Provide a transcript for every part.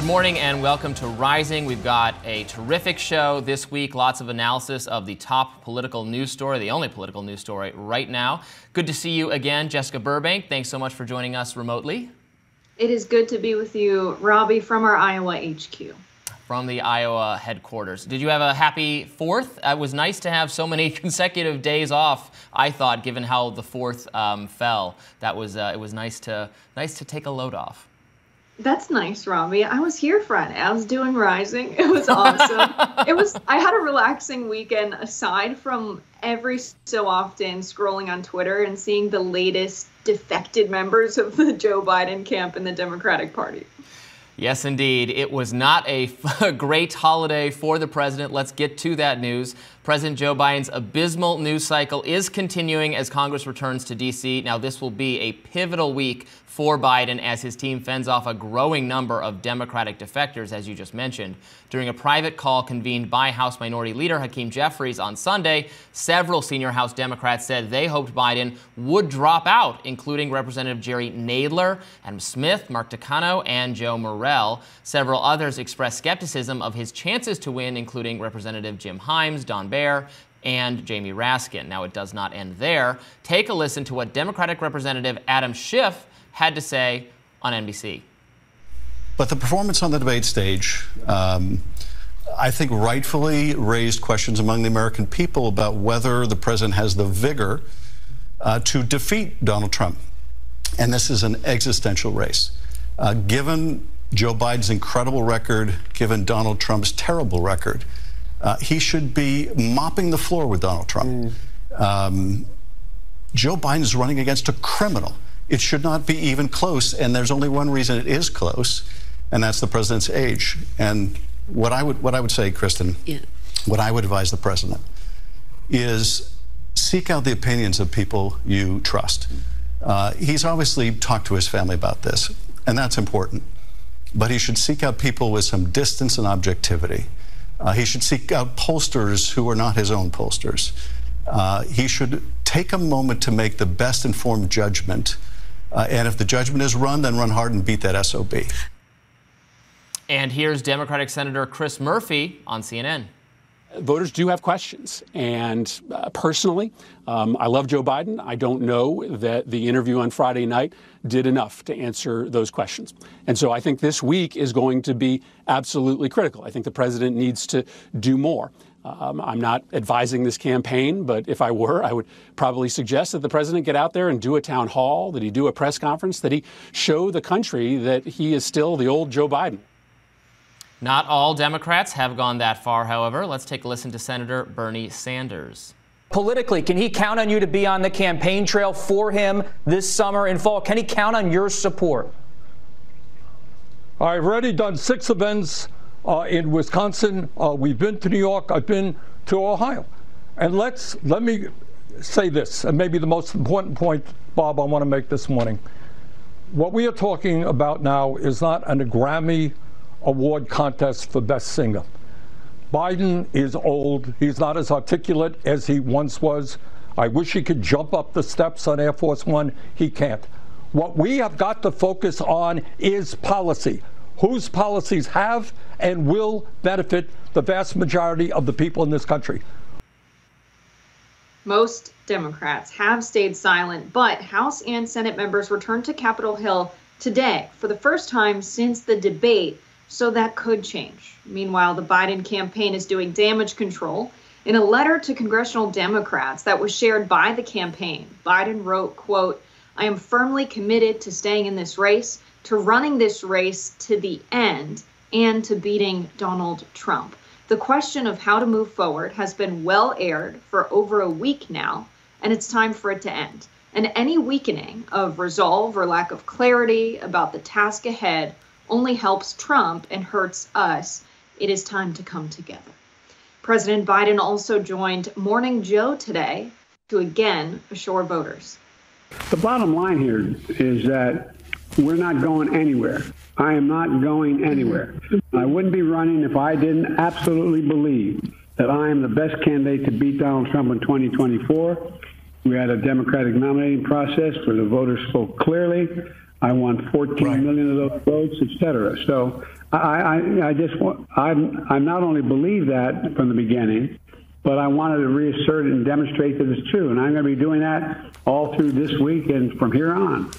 Good morning and welcome to Rising. We've got a terrific show this week. Lots of analysis of the top political news story, the only political news story right now. Good to see you again, Jessica Burbank. Thanks so much for joining us remotely. It is good to be with you, Robbie, from our Iowa HQ. From the Iowa headquarters. Did you have a happy 4th? It was nice to have so many consecutive days off, I thought, given how the 4th fell. It was nice to take a load off. That's nice, Robbie. I was here Friday. I was doing Rising. It was awesome. I had a relaxing weekend aside from every so often scrolling on Twitter and seeing the latest defected members of the Joe Biden camp in the Democratic Party. Yes, indeed. It was not a great holiday for the president. Let's get to that news. President Joe Biden's abysmal news cycle is continuing as Congress returns to D.C. Now, this will be a pivotal week for Biden as his team fends off a growing number of Democratic defectors, as you just mentioned. During a private call convened by House Minority Leader Hakeem Jeffries on Sunday, several senior House Democrats said they hoped Biden would drop out, including Representative Jerry Nadler, Adam Smith, Mark Takano, and Joe Morrell. Several others expressed skepticism of his chances to win, including Representative Jim Himes, Don Bear, and Jamie Raskin. Now, it does not end there. Take a listen to what Democratic Representative Adam Schiff had to say on NBC. But the performance on the debate stage, I think, rightfully raised questions among the American people about whether the president has the vigor to defeat Donald Trump. And this is an existential race. Given Joe Biden's incredible record, given Donald Trump's terrible record, he should be mopping the floor with Donald Trump. Joe Biden is running against a criminal. It should not be even close, and there's only one reason it is close, and that's the president's age. And what I would say, Kristen, what I would advise the president is seek out the opinions of people you trust. He's obviously talked to his family about this, and that's important. But he should seek out people with some distance and objectivity. He should seek out pollsters who are not his own pollsters. He should take a moment to make the best informed judgment. And if the judgment is run, then run hard and beat that SOB. And here's Democratic Senator Chris Murphy on CNN. Voters do have questions. And personally, I love Joe Biden. I don't know that the interview on Friday night did enough to answer those questions. And so I think this week is going to be absolutely critical. I think the president needs to do more. I'm not advising this campaign, but if I were, I would probably suggest that the president get out there and do a town hall, that he do a press conference, that he show the country that he is still the old Joe Biden. Not all Democrats have gone that far, however. Let's take a listen to Senator Bernie Sanders. Politically, can he count on you to be on the campaign trail for him this summer and fall? Can he count on your support? I've already done 6 events in Wisconsin. We've been to New York. I've been to Ohio. And let me say this, and maybe the most important point, Bob, I want to make this morning. What we are talking about now is not a Grammy Award contest for Best Singer. Biden is old. He's not as articulate as he once was. I wish he could jump up the steps on Air Force One. He can't. What we have got to focus on is policy. Whose policies have and will benefit the vast majority of the people in this country. Most Democrats have stayed silent, but House and Senate members returned to Capitol Hill today for the first time since the debate, so that could change. Meanwhile, the Biden campaign is doing damage control. In a letter to congressional Democrats that was shared by the campaign, Biden wrote, quote, "I am firmly committed to staying in this race, to running this race to the end, and to beating Donald Trump. The question of how to move forward has been well aired for over a week now, and it's time for it to end. And any weakening of resolve or lack of clarity about the task ahead only helps Trump and hurts us. It is time to come together." President Biden also joined Morning Joe today to again assure voters. The bottom line here is that we're not going anywhere. I am not going anywhere. I wouldn't be running if I didn't absolutely believe that I am the best candidate to beat Donald Trump in 2024. We had a Democratic nominating process where the voters spoke clearly. I won 14 million of those votes, et cetera. So I'm not only believed that from the beginning, but I wanted to reassert it and demonstrate that it's true. And I'm going to be doing that all through this week and from here on.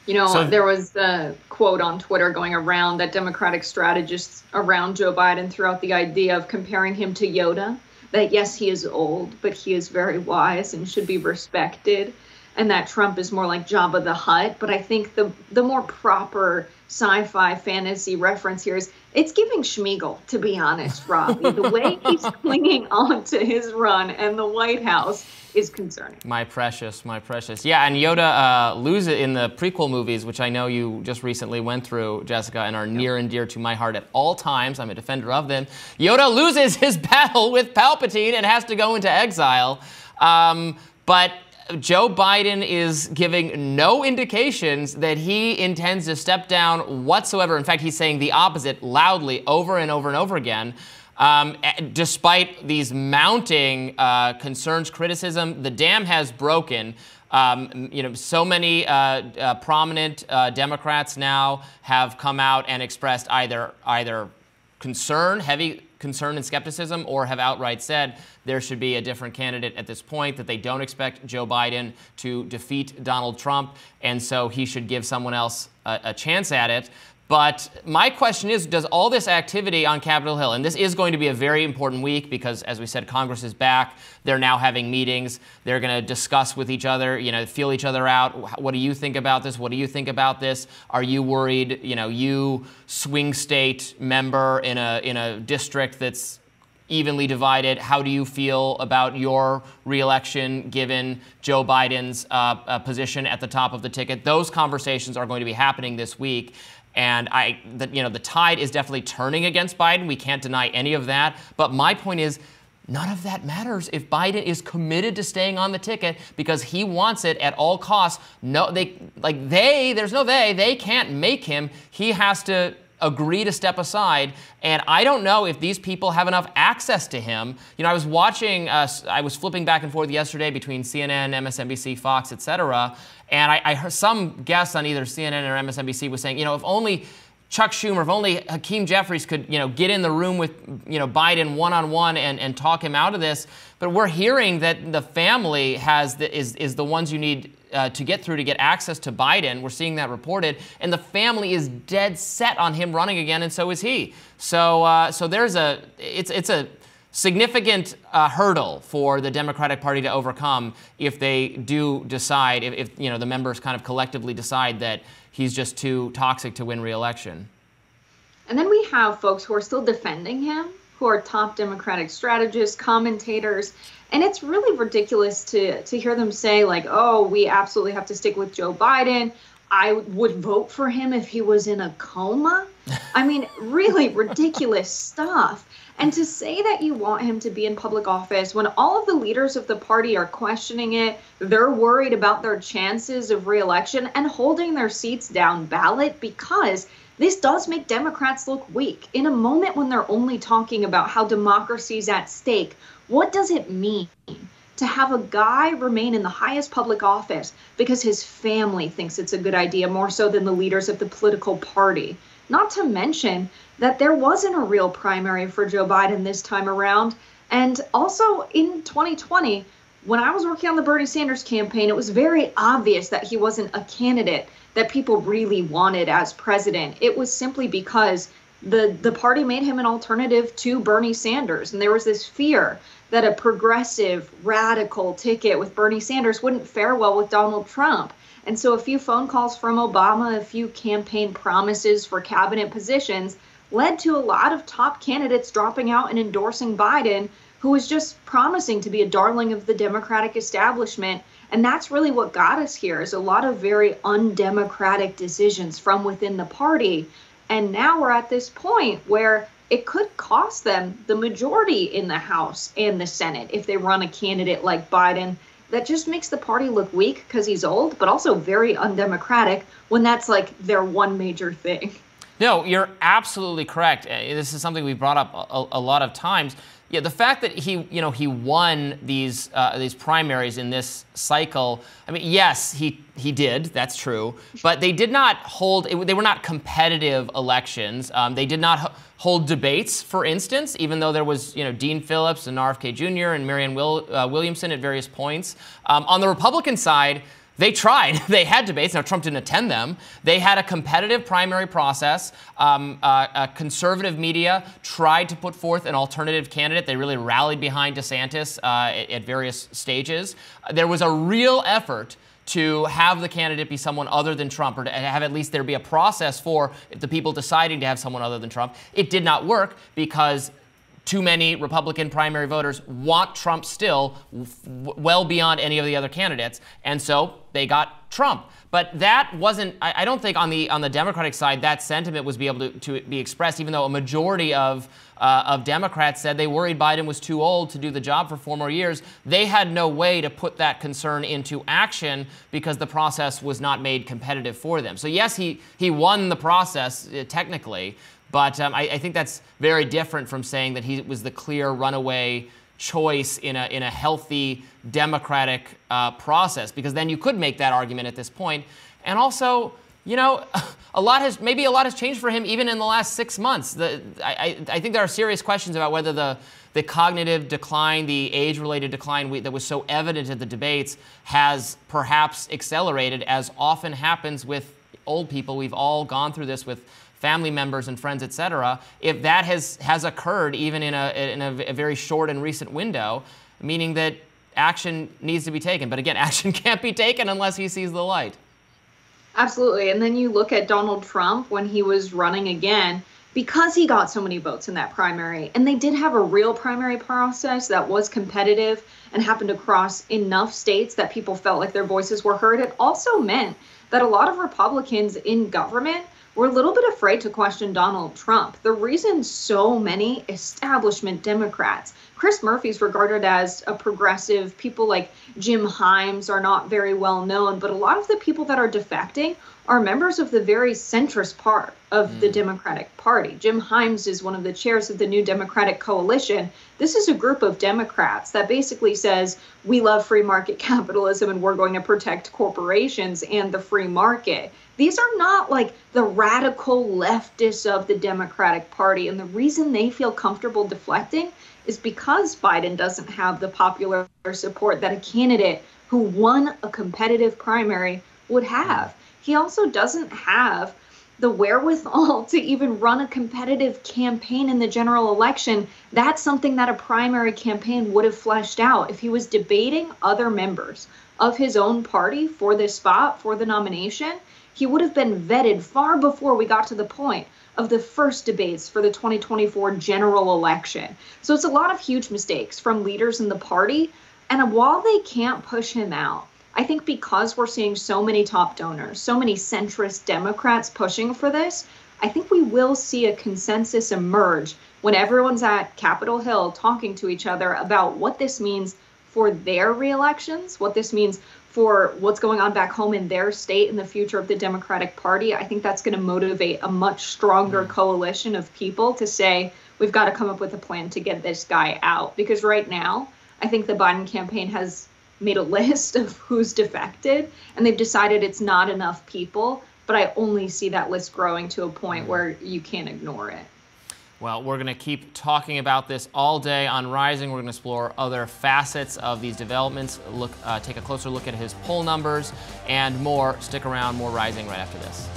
You know, there was a quote on Twitter going around that Democratic strategists around Joe Biden threw out the idea of comparing him to Yoda, that yes, he is old, but he is very wise and should be respected, and that Trump is more like Jabba the Hutt. But I think the more proper sci-fi fantasy reference here is it's giving Schmeagol, to be honest, Robbie. The way he's clinging on to his run and the White House is concerning. My precious, my precious. Yeah, and Yoda loses in the prequel movies, which I know you just recently went through, Jessica, and are near and dear to my heart at all times. I'm a defender of them. Yoda loses his battle with Palpatine and has to go into exile. But Joe Biden is giving no indications that he intends to step down whatsoever. In fact, he's saying the opposite loudly over and over and over again. Despite these mounting concerns, criticism, the dam has broken. You know, so many prominent Democrats now have come out and expressed either concern, heavy concern and skepticism, or have outright said there should be a different candidate at this point, that they don't expect Joe Biden to defeat Donald Trump, and so he should give someone else a chance at it. But my question is, does all this activity on Capitol Hill, and this is going to be a very important week because, as we said, Congress is back. They're now having meetings. They're going to discuss with each other, you know, feel each other out. What do you think about this? What do you think about this? Are you worried, you know, you swing state member in a district that's evenly divided? How do you feel about your reelection given Joe Biden's position at the top of the ticket? Those conversations are going to be happening this week. And the tide is definitely turning against Biden. We can't deny any of that. But my point is, none of that matters if Biden is committed to staying on the ticket because he wants it at all costs. They can't make him. He has to agree to step aside. And I don't know if these people have enough access to him. You know, I was watching, I was flipping back and forth yesterday between CNN, MSNBC, Fox, etc. And I heard some guests on either CNN or MSNBC was saying, you know, if only Chuck Schumer, if only Hakeem Jeffries could, you know, get in the room with, you know, Biden one-on-one and talk him out of this. But we're hearing that the family is the ones you need to get through to get access to Biden. We're seeing that reported. And the family is dead set on him running again, and so is he. So there's it's a significant hurdle for the Democratic Party to overcome if they do decide, if you know, the members kind of collectively decide that he's just too toxic to win re-election. And then we have folks who are still defending him, who are top Democratic strategists, commentators, and it's really ridiculous to hear them say, like, oh, we absolutely have to stick with Joe Biden. I would vote for him if he was in a coma. I mean, really ridiculous stuff. And to say that you want him to be in public office when all of the leaders of the party are questioning it, they're worried about their chances of re-election and holding their seats down ballot, because this does make Democrats look weak. In a moment when they're only talking about how democracy is at stake, what does it mean to have a guy remain in the highest public office because his family thinks it's a good idea more so than the leaders of the political party? Not to mention that there wasn't a real primary for Joe Biden this time around. And also in 2020, when I was working on the Bernie Sanders campaign, it was very obvious that he wasn't a candidate that people really wanted as president. It was simply because the party made him an alternative to Bernie Sanders. And there was this fear that a progressive, radical ticket with Bernie Sanders wouldn't fare well with Donald Trump. And so a few phone calls from Obama, a few campaign promises for cabinet positions led to a lot of top candidates dropping out and endorsing Biden, who was just promising to be a darling of the Democratic establishment. And that's really what got us here, is a lot of very undemocratic decisions from within the party. And now we're at this point where it could cost them the majority in the House and the Senate if they run a candidate like Biden. That just makes the party look weak because he's old, but also very undemocratic when that's like their one major thing. No, you're absolutely correct. This is something we've brought up a lot of times. Yeah, the fact that he won these primaries in this cycle. I mean, yes, he did. That's true. But they did not hold. They were not competitive elections. They did not hold debates, for instance, even though there was Dean Phillips and RFK Jr. and Marianne Williamson at various points. On the Republican side, they tried. They had debates. Now, Trump didn't attend them. They had a competitive primary process. Conservative media tried to put forth an alternative candidate. They really rallied behind DeSantis at various stages. There was a real effort to have the candidate be someone other than Trump, or to have at least there be a process for the people deciding to have someone other than Trump. It did not work because too many Republican primary voters want Trump still well beyond any of the other candidates. And so they got Trump. But that wasn't, I don't think on the Democratic side that sentiment was able to be expressed, even though a majority of Democrats said they worried Biden was too old to do the job for 4 more years. They had no way to put that concern into action because the process was not made competitive for them. So yes, he won the process technically, but I think that's very different from saying that he was the clear runaway choice in a healthy democratic process, because then you could make that argument at this point. And also, a lot has changed for him even in the last 6 months. I think there are serious questions about whether the cognitive decline, the age-related decline that was so evident at the debates has perhaps accelerated, as often happens with old people. We've all gone through this with family members and friends, et cetera. If that has occurred even in a very short and recent window, meaning that action needs to be taken. But again, action can't be taken unless he sees the light. Absolutely. And then you look at Donald Trump when he was running again, because he got so many votes in that primary, and they did have a real primary process that was competitive and happened across enough states that people felt like their voices were heard. It also meant that a lot of Republicans in government were a little bit afraid to question Donald Trump. The reason so many establishment Democrats, Chris Murphy's regarded as a progressive, people like Jim Himes are not very well known, but a lot of the people that are defecting are members of the very centrist part of the Democratic Party. Jim Himes is one of the chairs of the New Democratic Coalition. This is a group of Democrats that basically says, we love free market capitalism and we're going to protect corporations and the free market. These are not like the radical leftists of the Democratic Party. And the reason they feel comfortable deflecting is because Biden doesn't have the popular support that a candidate who won a competitive primary would have. He also doesn't have the wherewithal to even run a competitive campaign in the general election. That's something that a primary campaign would have fleshed out. If he was debating other members of his own party for this spot, for the nomination, he would have been vetted far before we got to the point of the first debates for the 2024 general election. So it's a lot of huge mistakes from leaders in the party. And while they can't push him out, I think because we're seeing so many top donors, so many centrist Democrats pushing for this, I think we will see a consensus emerge when everyone's at Capitol Hill talking to each other about what this means for their reelections, what this means for what's going on back home in their state and the future of the Democratic Party. I think that's going to motivate a much stronger coalition of people to say, we've got to come up with a plan to get this guy out. Because right now, I think the Biden campaign has made a list of who's defected, and they've decided it's not enough people. But I only see that list growing to a point where you can't ignore it. Well, we're going to keep talking about this all day on Rising. We're going to explore other facets of these developments, take a closer look at his poll numbers, and more. Stick around, more Rising right after this.